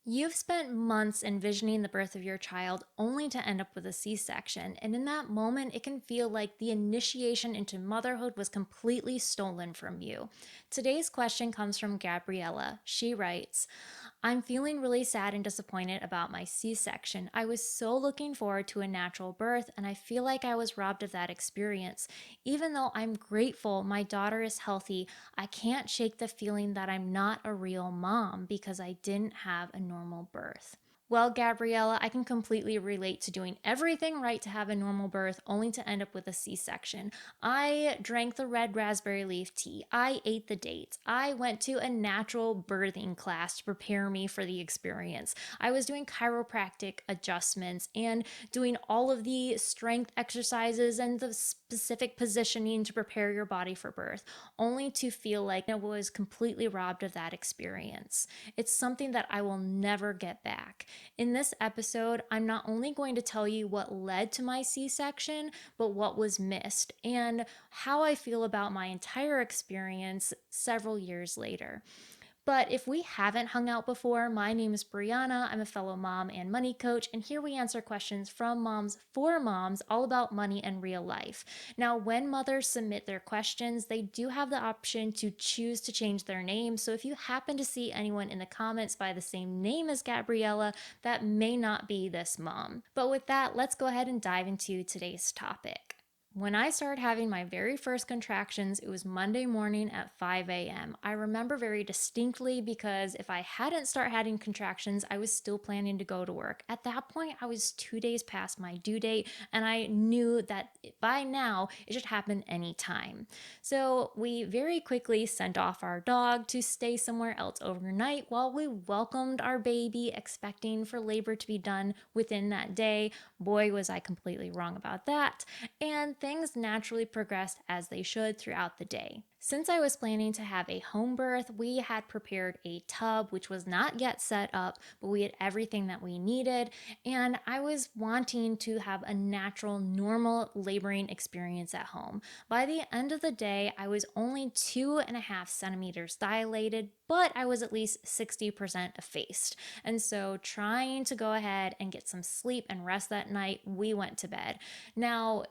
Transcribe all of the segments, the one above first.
You've spent months envisioning the birth of your child only to end up with a C section, and in that moment, it can feel like the initiation into motherhood was completely stolen from you. Today's question comes from Gabriella. She writes, I'm feeling really sad and disappointed about my C section. I was so looking forward to a natural birth, and I feel like I was robbed of that experience. Even though I'm grateful my daughter is healthy, I can't shake the feeling that I'm not a real mom because I didn't have a normal birth. Well, Gabriella, I can completely relate to doing everything right to have a normal birth only to end up with a C section. I drank the red raspberry leaf tea. I ate the dates. I went to a natural birthing class to prepare me for the experience. I was doing chiropractic adjustments and doing all of the strength exercises and the specific positioning to prepare your body for birth, only to feel like I was completely robbed of that experience. It's something that I will never get back. In this episode, I'm not only going to tell you what led to my C section, but what was missed and how I feel about my entire experience several years later. But if we haven't hung out before, my name is Brianna. I'm a fellow mom and money coach, and here we answer questions from moms for moms all about money and real life. Now, when mothers submit their questions, they do have the option to choose to change their name. So if you happen to see anyone in the comments by the same name as Gabriella, that may not be this mom. But with that, let's go ahead and dive into today's topic. When I started having my very first contractions, it was Monday morning at 5 a.m. I remember very distinctly because if I hadn't started having contractions, I was still planning to go to work. At that point, I was 2 days past my due date, and I knew that by now it should happen anytime. So we very quickly sent off our dog to stay somewhere else overnight while we welcomed our baby, expecting for labor to be done within that day. Boy, was I completely wrong about that. And things naturally progressed as they should throughout the day. Since I was planning to have a home birth, we had prepared a tub, which was not yet set up, but we had everything that we needed. And I was wanting to have a natural, normal laboring experience at home. By the end of the day, I was only 2.5 centimeters dilated, but I was at least 60% effaced. And so, trying to go ahead and get some sleep and rest that night, we went to bed. Now,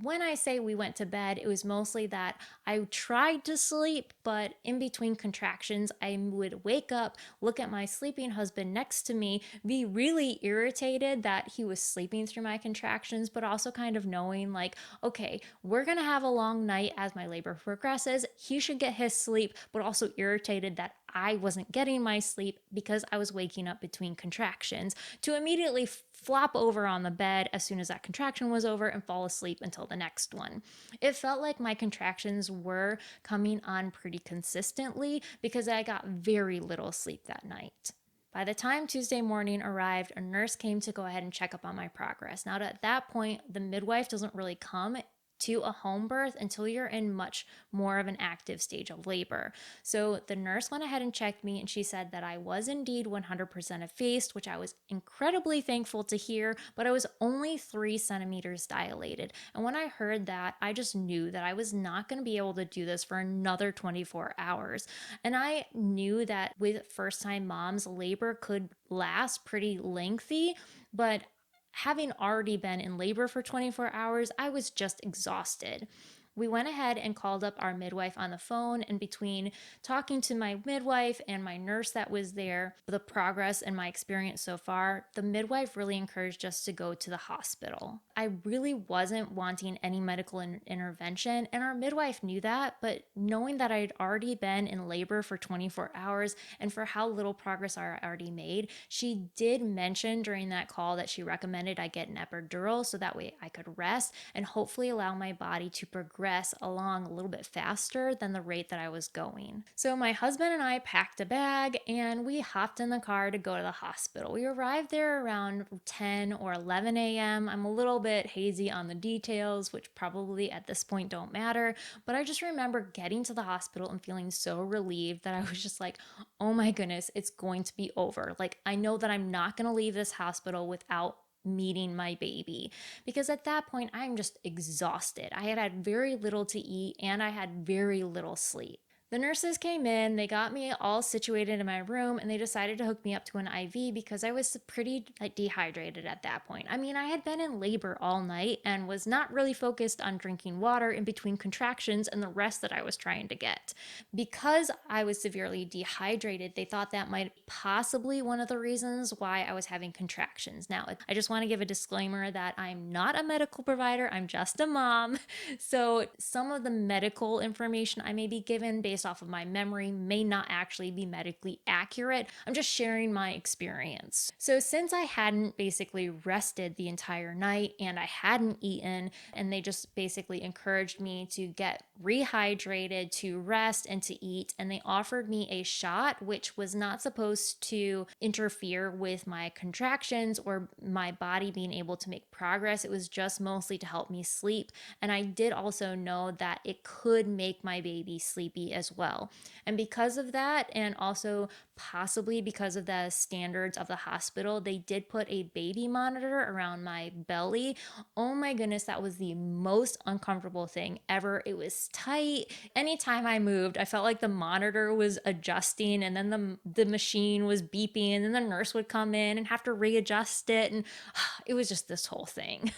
when I say we went to bed, it was mostly that I tried to sleep, but in between contractions, I would wake up, look at my sleeping husband next to me, be really irritated that he was sleeping through my contractions, but also kind of knowing, like, okay, we're gonna have a long night as my labor progresses. He should get his sleep, but also irritated that I wasn't getting my sleep because I was waking up between contractions to immediately flop over on the bed as soon as that contraction was over and fall asleep until the next one. It felt like my contractions were coming on pretty consistently because I got very little sleep that night. By the time Tuesday morning arrived, a nurse came to go ahead and check up on my progress. Now, at that point, the midwife doesn't really come to a home birth until you're in much more of an active stage of labor. So the nurse went ahead and checked me, and she said that I was indeed 100% effaced, which I was incredibly thankful to hear, but I was only 3 centimeters dilated. And when I heard that, I just knew that I was not going to be able to do this for another 24 hours. And I knew that with first time moms, labor could last pretty lengthy, but having already been in labor for 24 hours, I was just exhausted. We went ahead and called up our midwife on the phone, and between talking to my midwife and my nurse that was there, the progress and my experience so far, the midwife really encouraged us to go to the hospital. I really wasn't wanting any medical intervention, and our midwife knew that, but knowing that I had already been in labor for 24 hours and for how little progress I already made, she did mention during that call that she recommended I get an epidural so that way I could rest and hopefully allow my body to progress along a little bit faster than the rate that I was going. So my husband and I packed a bag and we hopped in the car to go to the hospital. We arrived there around 10 or 11 a.m. I'm a little bit hazy on the details, which probably at this point don't matter, but I just remember getting to the hospital and feeling so relieved that I was just like, oh my goodness, it's going to be over. Like, I know that I'm not going to leave this hospital without meeting my baby, because at that point I'm just exhausted. I had had very little to eat and I had very little sleep. The nurses came in, they got me all situated in my room, and they decided to hook me up to an IV because I was pretty dehydrated at that point. I mean, I had been in labor all night and was not really focused on drinking water in between contractions and the rest that I was trying to get. Because I was severely dehydrated, they thought that might possibly one of the reasons why I was having contractions. Now, I just want to give a disclaimer that I'm not a medical provider, I'm just a mom. So, some of the medical information I may be given based off of my memory may not actually be medically accurate. I'm just sharing my experience. So, since I hadn't basically rested the entire night and I hadn't eaten, and they just basically encouraged me to get rehydrated, to rest, and to eat, and they offered me a shot which was not supposed to interfere with my contractions or my body being able to make progress. It was just mostly to help me sleep. And I did also know that it could make my baby sleepy as well. And because of that, and also possibly because of the standards of the hospital, they did put a baby monitor around my belly. Oh my goodness, that was the most uncomfortable thing ever. It was tight. Anytime I moved, I felt like the monitor was adjusting, and then the machine was beeping, and then the nurse would come in and have to readjust it. And it was just this whole thing.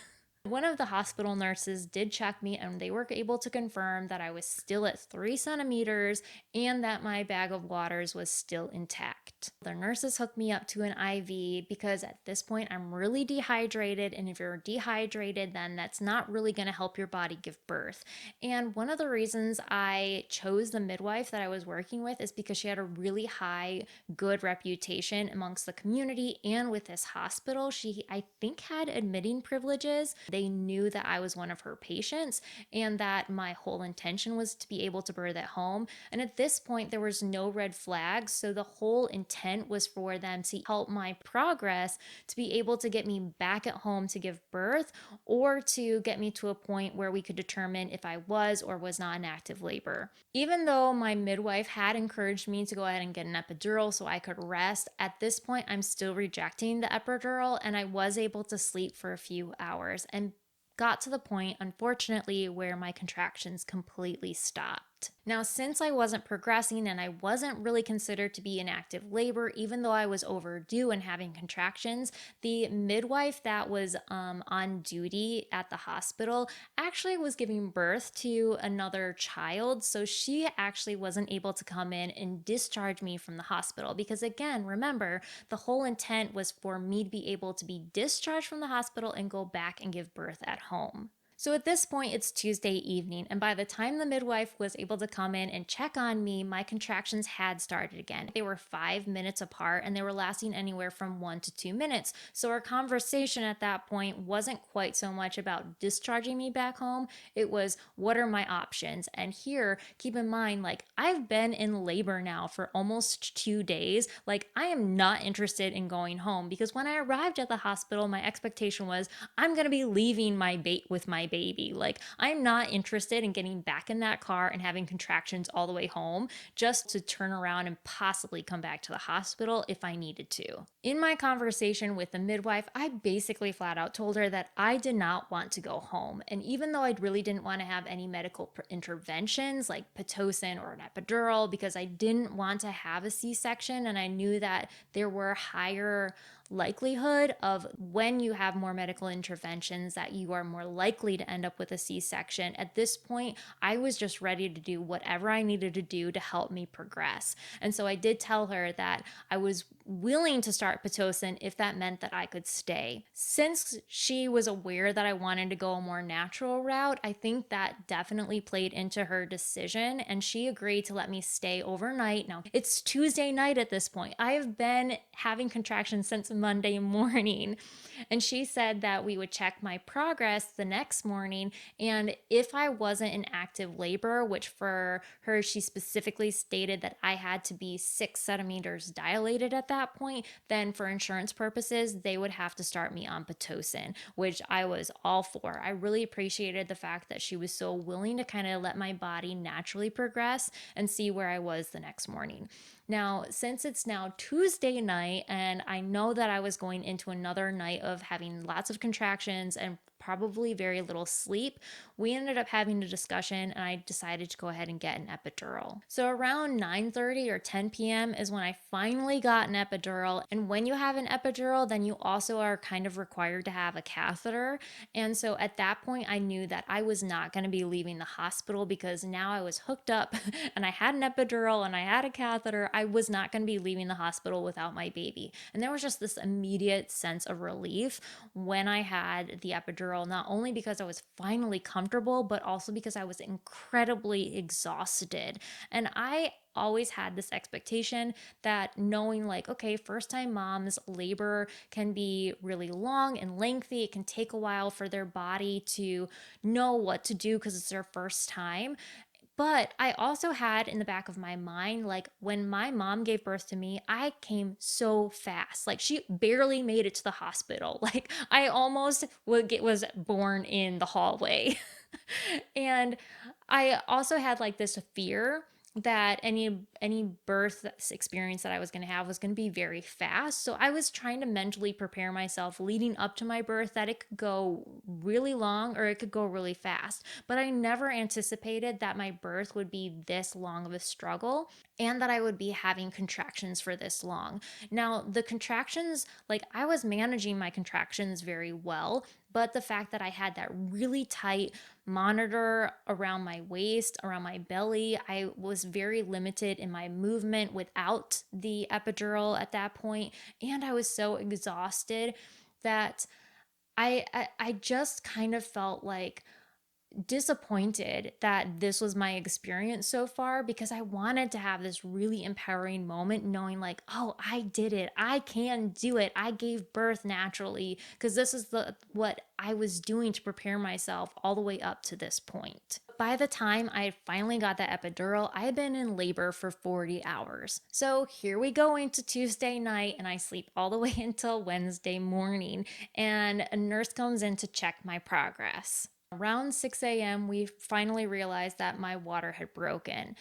One of the hospital nurses did check me, and they were able to confirm that I was still at 3 centimeters and that my bag of waters was still intact. The nurses hooked me up to an IV because at this point I'm really dehydrated, and if you're dehydrated, then that's not really going to help your body give birth. And one of the reasons I chose the midwife that I was working with is because she had a really high, good reputation amongst the community and with this hospital. She, I think, had admitting privileges. They knew that I was one of her patients and that my whole intention was to be able to birth at home. And at this point, there was no red flags. So the whole intent was for them to help my progress to be able to get me back at home to give birth, or to get me to a point where we could determine if I was or was not in active labor. Even though my midwife had encouraged me to go ahead and get an epidural so I could rest, at this point, I'm still rejecting the epidural, and I was able to sleep for a few hours and got to the point, unfortunately, where my contractions completely stopped. Now, since I wasn't progressing and I wasn't really considered to be in active labor, even though I was overdue and having contractions, the midwife that was on duty at the hospital actually was giving birth to another child. So she actually wasn't able to come in and discharge me from the hospital because, again, remember, the whole intent was for me to be able to be discharged from the hospital and go back and give birth at home. So at this point, it's Tuesday evening, and by the time the midwife was able to come in and check on me, my contractions had started again. They were 5 minutes apart, and they were lasting anywhere from 1 to 2 minutes. So our conversation at that point wasn't quite so much about discharging me back home. It was, what are my options? And here, keep in mind, like, I've been in labor now for almost 2 days. Like, I am not interested in going home because when I arrived at the hospital, my expectation was I'm going to be leaving with my baby. Like, I'm not interested in getting back in that car and having contractions all the way home just to turn around and possibly come back to the hospital if I needed to. In my conversation with the midwife, I basically flat out told her that I did not want to go home. And even though I really didn't want to have any medical interventions like Pitocin or an epidural, because I didn't want to have a C-section, and I knew that there were higher likelihood of, when you have more medical interventions, that you are more likely to end up with a C-section. At this point, I was just ready to do whatever I needed to do to help me progress. And so I did tell her that I was willing to start Pitocin if that meant that I could stay. Since she was aware that I wanted to go a more natural route, I think that definitely played into her decision, and she agreed to let me stay overnight. Now, it's Tuesday night at this point. I have been having contractions since Monday morning. And she said that we would check my progress the next morning. And if I wasn't in active labor, which for her, she specifically stated that I had to be 6 centimeters dilated at that point, then for insurance purposes, they would have to start me on Pitocin, which I was all for. I really appreciated the fact that she was so willing to kind of let my body naturally progress and see where I was the next morning. Now, since it's now Tuesday night and I know that I was going into another night of having lots of contractions and probably very little sleep, we ended up having a discussion and I decided to go ahead and get an epidural. So around 9:30 or 10 p.m. is when I finally got an epidural. And when you have an epidural, then you also are kind of required to have a catheter. And so at that point, I knew that I was not going to be leaving the hospital because now I was hooked up and I had an epidural and I had a catheter. I was not going to be leaving the hospital without my baby. And there was just this immediate sense of relief when I had the epidural, not only because I was finally comfortable, but also because I was incredibly exhausted. And I always had this expectation that knowing like, okay, first time moms, labor can be really long and lengthy. It can take a while for their body to know what to do because it's their first time. But I also had in the back of my mind, like when my mom gave birth to me, I came so fast. Like she barely made it to the hospital. Like I almost was born in the hallway. And I also had like this fear that any birth experience that I was going to have was going to be very fast. So I was trying to mentally prepare myself leading up to my birth that it could go really long or it could go really fast. But I never anticipated that my birth would be this long of a struggle and that I would be having contractions for this long. Now, the contractions, like I was managing my contractions very well, but the fact that I had that really tight monitor around my waist, around my belly, I was very limited in my movement without the epidural at that point, and I was so exhausted that I just kind of felt like disappointed that this was my experience so far because I wanted to have this really empowering moment knowing like, oh, I did it. I can do it. I gave birth naturally because this is the what I was doing to prepare myself all the way up to this point. By the time I finally got that epidural, I had been in labor for 40 hours. So here we go into Tuesday night, and I sleep all the way until Wednesday morning. And a nurse comes in to check my progress. Around 6 a.m., we finally realized that my water had broken.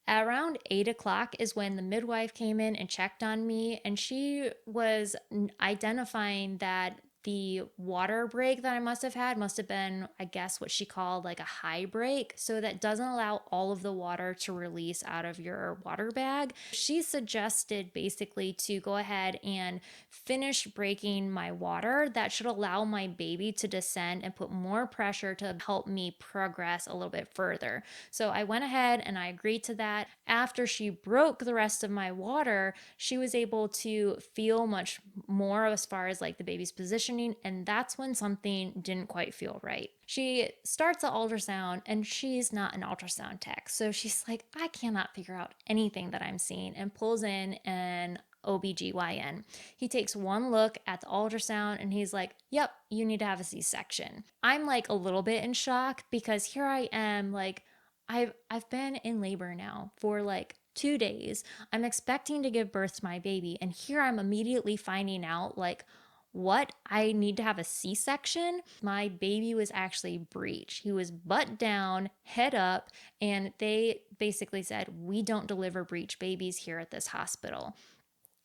At around 8 o'clock is when the midwife came in and checked on me, and she was identifying that the water break that I must have been, I guess, what she called like a high break. So that doesn't allow all of the water to release out of your water bag. She suggested basically to go ahead and finish breaking my water. That should allow my baby to descend and put more pressure to help me progress a little bit further. So I went ahead and I agreed to that. After she broke the rest of my water, she was able to feel much more as far as like the baby's positioning, and that's when something didn't quite feel right. She starts the ultrasound and she's not an ultrasound tech. So she's like, I cannot figure out anything that I'm seeing, and pulls in an OBGYN. He takes one look at the ultrasound and he's like, yep, you need to have a C-section. I'm like a little bit in shock because here I am, like, I've been in labor now for like 2 days. I'm expecting to give birth to my baby, and here I'm immediately finding out like, what? I need to have a C-section? My baby was actually breech. He was butt down, head up, and they basically said, we don't deliver breech babies here at this hospital.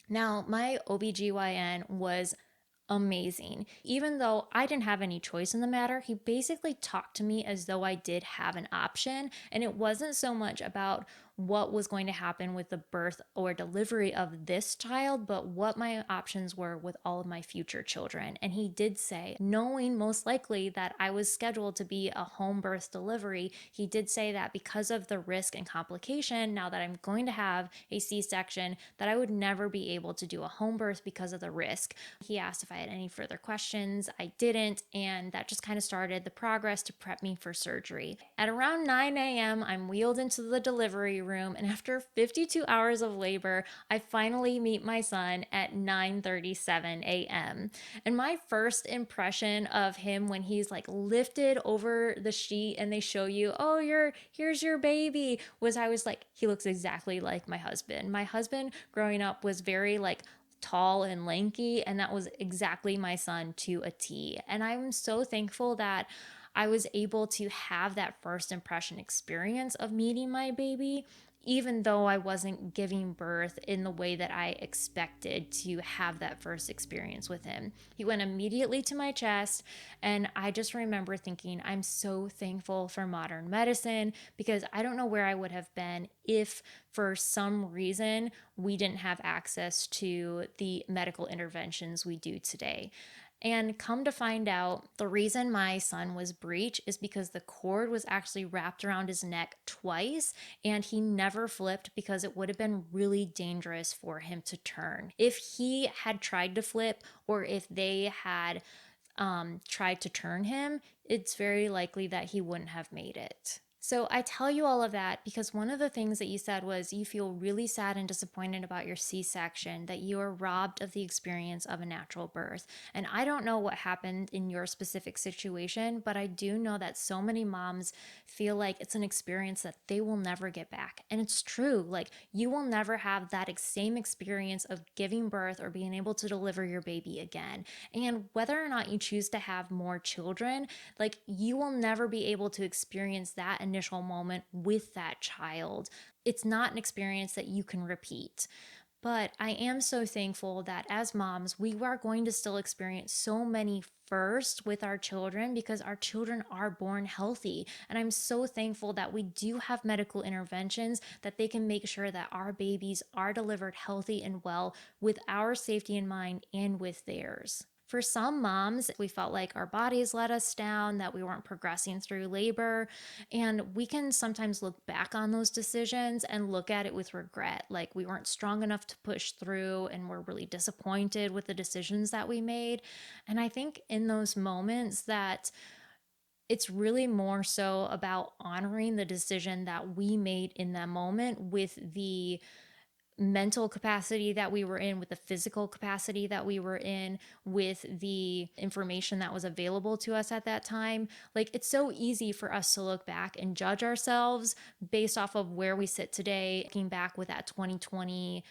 Now, my OBGYN was amazing. Even though I didn't have any choice in the matter, he basically talked to me as though I did have an option. And it wasn't so much about what was going to happen with the birth or delivery of this child, but what my options were with all of my future children. And he did say, knowing most likely that I was scheduled to be a home birth delivery, he did say that because of the risk and complication, now that I'm going to have a C-section, that I would never be able to do a home birth because of the risk. He asked if I had any further questions. I didn't, and that just kind of started the progress to prep me for surgery. At around 9 a.m., I'm wheeled into the delivery room, and after 52 hours of labor, I finally meet my son at 9:37 a.m. And my first impression of him when he's like lifted over the sheet and they show you, oh, here's your baby, was I was like, he looks exactly like my husband. My husband growing up was very like tall and lanky, and that was exactly my son to a T. And I'm so thankful that I was able to have that first impression experience of meeting my baby. even though I wasn't giving birth in the way that I expected to have that first experience with him. He went immediately to my chest, and I just remember thinking, I'm so thankful for modern medicine, because I don't know where I would have been if for some reason we didn't have access to the medical interventions we do today. And come to find out, the reason my son was breech is because the cord was actually wrapped around his neck twice, and he never flipped because it would have been really dangerous for him to turn. If he had tried to flip, or if they had tried to turn him, it's very likely that he wouldn't have made it. So I tell you all of that because one of the things that you said was you feel really sad and disappointed about your C-section, that you are robbed of the experience of a natural birth. And I don't know what happened in your specific situation, but I do know that so many moms feel like it's an experience that they will never get back. And it's true. Like, you will never have that same experience of giving birth or being able to deliver your baby again. And whether or not you choose to have more children, like, you will never be able to experience that initial moment with that child. It's not an experience that you can repeat. But I am so thankful that as moms, we are going to still experience so many first with our children because our children are born healthy. And I'm so thankful that we do have medical interventions that they can make sure that our babies are delivered healthy and well with our safety in mind and with theirs. For some moms, we felt like our bodies let us down, that we weren't progressing through labor. And we can sometimes look back on those decisions and look at it with regret. Like, we weren't strong enough to push through, and we're really disappointed with the decisions that we made. And I think in those moments that it's really more so about honoring the decision that we made in that moment with the mental capacity that we were in, with the physical capacity that we were in, with the information that was available to us at that time. Like, it's so easy for us to look back and judge ourselves based off of where we sit today, looking back with that 2020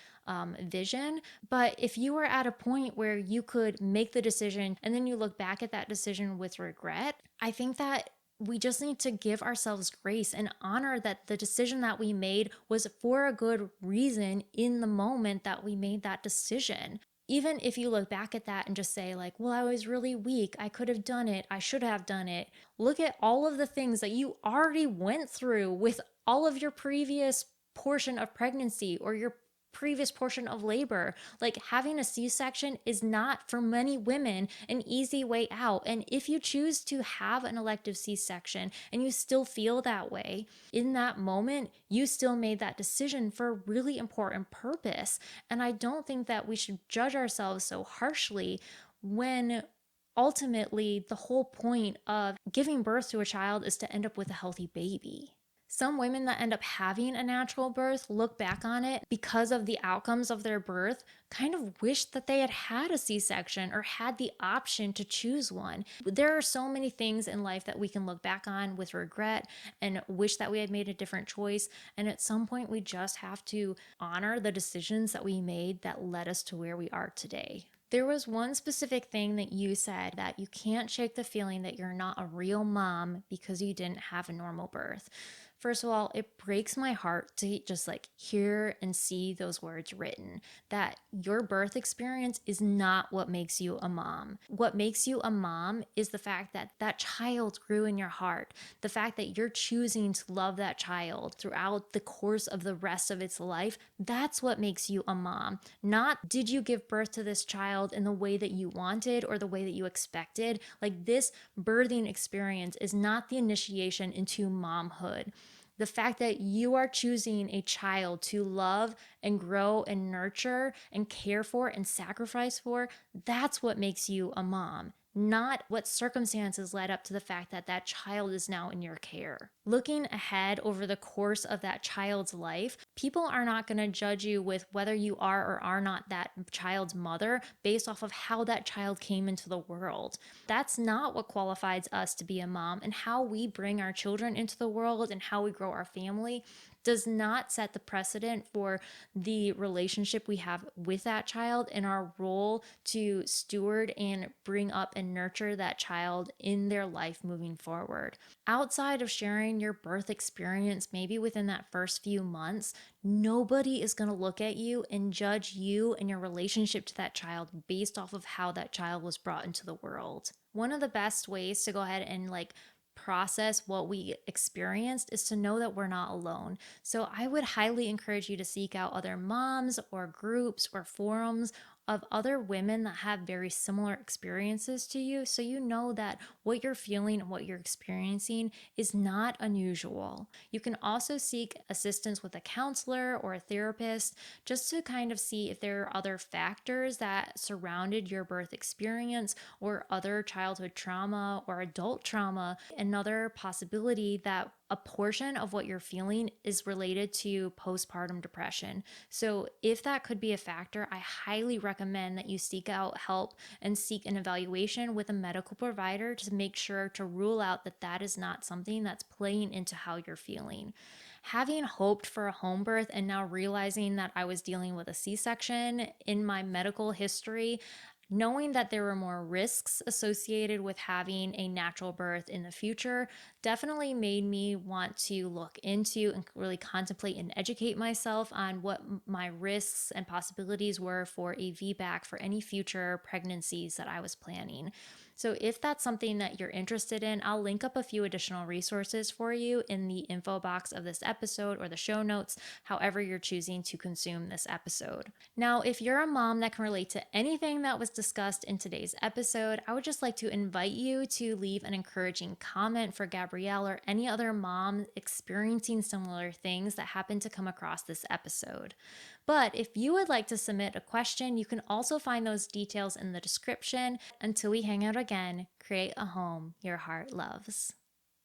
vision. But if you were at a point where you could make the decision and then you look back at that decision with regret, I think that we just need to give ourselves grace and honor that the decision that we made was for a good reason in the moment that we made that decision. Even if you look back at that and just say, like, well, I was really weak, I could have done it, I should have done it. Look at all of the things that you already went through with all of your previous portion of pregnancy or your previous portion of labor. Like, having a C-section is not for many women an easy way out. And if you choose to have an elective C-section and you still feel that way, in that moment, you still made that decision for a really important purpose. And I don't think that we should judge ourselves so harshly when ultimately the whole point of giving birth to a child is to end up with a healthy baby. Some women that end up having a natural birth look back on it because of the outcomes of their birth, kind of wish that they had had a C-section or had the option to choose one. There are so many things in life that we can look back on with regret and wish that we had made a different choice. And at some point, we just have to honor the decisions that we made that led us to where we are today. There was one specific thing that you said, that you can't shake the feeling that you're not a real mom because you didn't have a normal birth. First of all, it breaks my heart to just like hear and see those words written, that your birth experience is not what makes you a mom. What makes you a mom is the fact that that child grew in your heart, the fact that you're choosing to love that child throughout the course of the rest of its life. That's what makes you a mom. Not, did you give birth to this child in the way that you wanted or the way that you expected? Like, this birthing experience is not the initiation into momhood. The fact that you are choosing a child to love and grow and nurture and care for and sacrifice for, that's what makes you a mom, not what circumstances led up to the fact that that child is now in your care. Looking ahead over the course of that child's life, people are not going to judge you with whether you are or are not that child's mother based off of how that child came into the world. That's not what qualifies us to be a mom, and how we bring our children into the world and how we grow our family does not set the precedent for the relationship we have with that child and our role to steward and bring up and nurture that child in their life moving forward. Outside of sharing your birth experience, maybe within that first few months, nobody is going to look at you and judge you and your relationship to that child based off of how that child was brought into the world. One of the best ways to go ahead and process what we experienced is to know that we're not alone. So I would highly encourage you to seek out other moms or groups or forums of other women that have very similar experiences to you, so you know that what you're feeling and what you're experiencing is not unusual. You can also seek assistance with a counselor or a therapist just to kind of see if there are other factors that surrounded your birth experience or other childhood trauma or adult trauma. Another possibility that a portion of what you're feeling is related to postpartum depression. So, if that could be a factor, I highly recommend that you seek out help and seek an evaluation with a medical provider to make sure to rule out that that is not something that's playing into how you're feeling. Having hoped for a home birth and now realizing that I was dealing with a C section in my medical history, knowing that there were more risks associated with having a natural birth in the future definitely made me want to look into and really contemplate and educate myself on what my risks and possibilities were for a VBAC for any future pregnancies that I was planning. So, if that's something that you're interested in, I'll link up a few additional resources for you in the info box of this episode or the show notes, however, you're choosing to consume this episode. Now, if you're a mom that can relate to anything that was discussed in today's episode, I would just like to invite you to leave an encouraging comment for Gabrielle or any other mom experiencing similar things that happen to come across this episode. But if you would like to submit a question, you can also find those details in the description. Until we hang out again, create a home your heart loves.